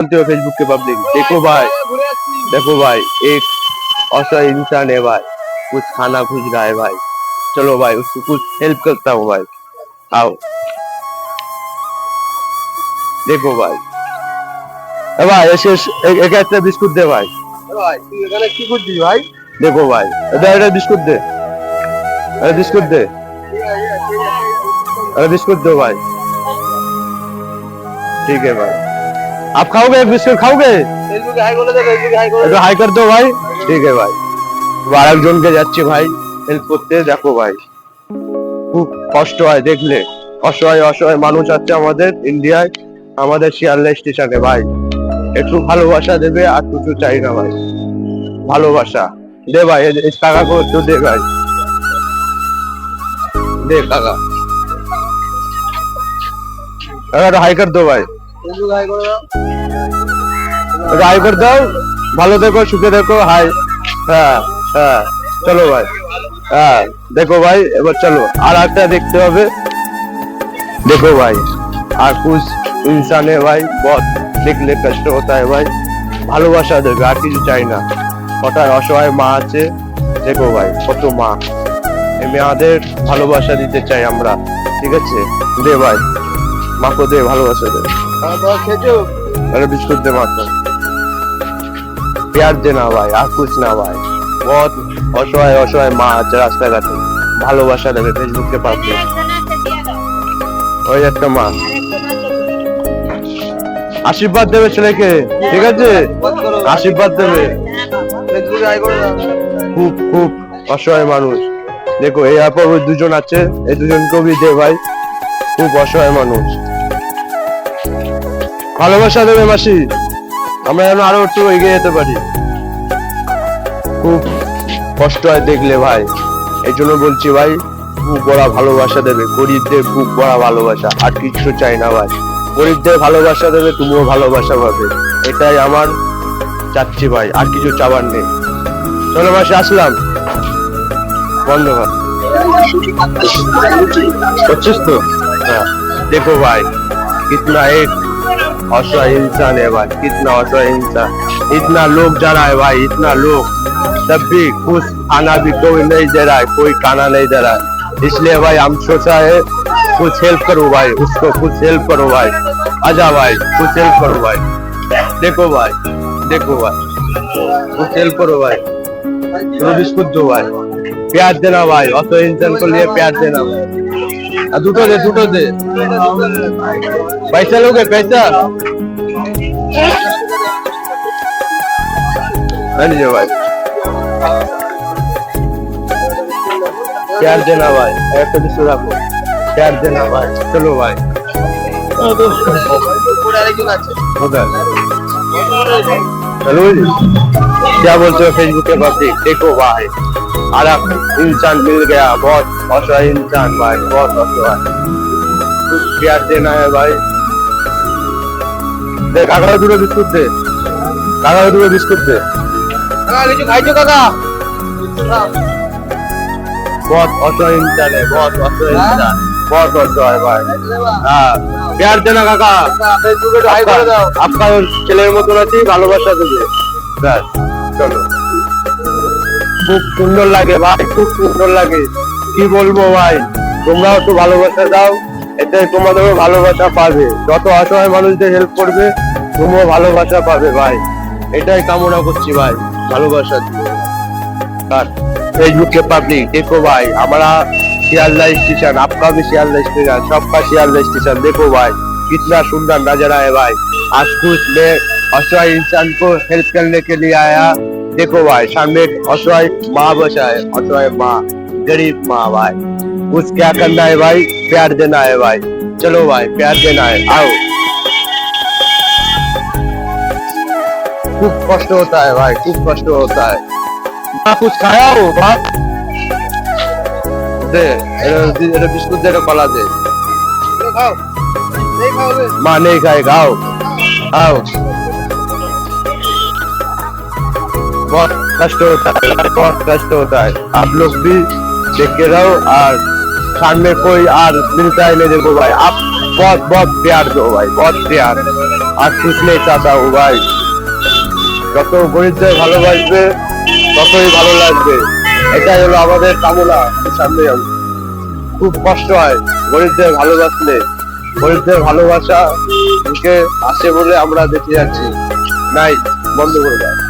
जानते हो फेसबुक के पब्लिक, देखो भाई एक असहाय इंसान है भाई, कुछ खाना खोज रहा है भाई। चलो भाई उसको कुछ हेल्प करता हूँ भाई। आओ देखो भाई, এ ভাই এসে এক একটা বিস্কুট দে ভাই। ভাই তুই এখানে কি করছিস ভাই? देखो भाई এটা बिस्कुट दे, अरे बिस्कुट दे, अरे बिस्कुट दो भाई। ठीक है भाई, आप खाओगे एक बिस्कुट खाओगे? हाई कर दो भाई। ठीक है भाई, আরেকজনকে যাচ্ছে ভাই হেল্প করতে। দেখো ভাই খুব কষ্ট হয় দেখলে, অসহায় অসহায় মানুষ আছে আমাদের ইন্ডিয়ায়, আমাদের শিয়ালদা স্টেশনে ভাই। একটু ভালোবাসা দেবে, আর কিছু চাই না ভাই, ভালোবাসা দে ভাই। টাকা को तो दे भाई, दे টাকা। अगर हाई कर दो भाई, हाई कर दो। ভালো দেখো, সুখে দেখো। হাই, হ্যাঁ হ্যাঁ চলো ভাই। হ্যাঁ देखो भाई এবার চলো আর একটা দেখতে হবে। देखो भाई আর कुछ इंसान है भाई, बहुत দেখলে কষ্ট होता है भाई। ভালোবাসা দেবে, আর কিছু চাই না। কটা অসহায় মা আছে দেখো ভাই, কত মা, এই মেয়েদের ভালোবাসা দিতে চাই আমরা। ঠিক আছে দে ভাই, মাকে দে ভালোবাসা দে। अरे बिस्कुट दे माको, प्यार देना भाई, আর कुछ না ভাই। बहुत অসহায় অসহায় মা আছে রাস্তাঘাটে, ভালোবাসা দেবে ফেসবুকে পাবলিক। ওই একটা মা আশীর্বাদ দেবে ছেলেকে, ঠিক আছে আশীর্বাদ দেবে। খুব খুব অসহায় মানুষ দেখো, এই আপা ওই দুজন আছে, এই দুজনকেও দে ভাই, খুব অসহায় মানুষ। ভালোবাসা দেবে মাসি, আমরা যেন আরো একটু এগিয়ে যেতে পারি। খুব কষ্ট হয় দেখলে ভাই, এই জন্য বলছি ভাই, বুক ভরা ভালোবাসা দেবে গরিবদের, বুক ভরা ভালোবাসা, আর কিছু চাই না ভাই। গরিবদের ভালোবাসা দেবে, তুমিও ভালোবাসা পাবে, এটাই আমার চাচ্ছি ভাই, আর কিছু চাওয়ার নেই। চলো মাসে আসলাম, বন্ধ কর করছিস তো। हाँ देखो भाई कितना एक असहाय इंसान है भाई, कितना असहाय इंसान, इतना लोग जा रहा है भाई, इतना लोग, तब भी कुछ खाना भी कोई नहीं दे रहा है, कोई खाना नहीं दे रहा है। इसलिए भाई हम सोचा है कुछ हेल्प करो भाई, उसको कुछ हेल्प करो भाई। आजा भाई कुछ हेल्प करो भाई। देखो भाई कुछ हेल्प करो भाई, तो बिस्कुट दो भाई, प्यार देना भाई, असहाय इंसान को लिए प्यार देना भाई। দুটো দে, দুটো দে। पैसा लोगे पैसा? भाई प्यार देना भाई, ऐसे भी सुना को प्यार देना भाई। चलो भाई चलो क्या बोलते हो फेसबुक के पब्लिक? देखो भाई আর इंसान मिल गया, बहुत असहाय इंसान भाई, बहुत असहाय, कुछ प्यार देना है भाई। दे काका দুটো বিস্কুট দে, কাকা দুটো বিস্কুট দে। কাকা কিছু খাইছো কাকা? बहुत असहाय इंसान है, बहुत असहाय इंसान, बहुत असहाय भाई। हाँ प्यार देना काका, फेसबुকে হাই করে দাও। আপনার ছেলের মতো আছি, ভালোবাসা দেবে ব্যাস। চলো খুব সুন্দর লাগে ভাই, খুব সুন্দর লাগে, কি বলবো ভাই। তোমরাও একটু ভালোবাসা দাও, এতে তোমাদেরও ভালোবাসা পাবে। যত অসহায় মানুষদের হেল্প করবে, তুমিও ভালোবাসা পাবে ভাই, এটাই কামনা করছি ভাই, ভালোবাসা দিও। फेसबुक के पब्लिक देखो भाई, हमारा शियालदा स्टेशन, आपका भी शियालदा स्टेशन, सबका शियालदा स्टेशन। देखो भाई कितना सुंदर नजारा है भाई। आज कुछ मैं असहाय इंसान को हेल्प करने के लिए आया। देखो भाई सामने एक असहाय माँ बचा है, असहाय माँ, गरीब माँ भाई। कुछ क्या करना है भाई, प्यार देना है भाई। चलो भाई प्यार देना है, आओ। खूब कष्ट होता है भाई, खूब कष्ट होता है। कुछ खाया हो बाप दे, बिस्कुट दे, कला दे। माँ नहीं खाएगा, आओ आओ। बहुत कष्ट होता है, बहुत कष्ट होता है। आप लोग भी देख के रहो, और सामने कोई और मिलता है नहीं। देखो भाई आप बहुत बहुत प्यार दो भाई, बहुत प्यार। আর कुछ नहीं चाहता हूँ भाई। যত গরিবদের ভালোবাসবে ততই ভালো লাগবে, এটাই হলো আমাদের কামনা। সামনে যাবো, খুব কষ্ট হয় গরিবদের ভালোবাসলে। গরিবদের ভালোবাসা মুখে আসে বলে আমরা বেঁচে যাচ্ছি। নাই, বন্ধ করে দাও।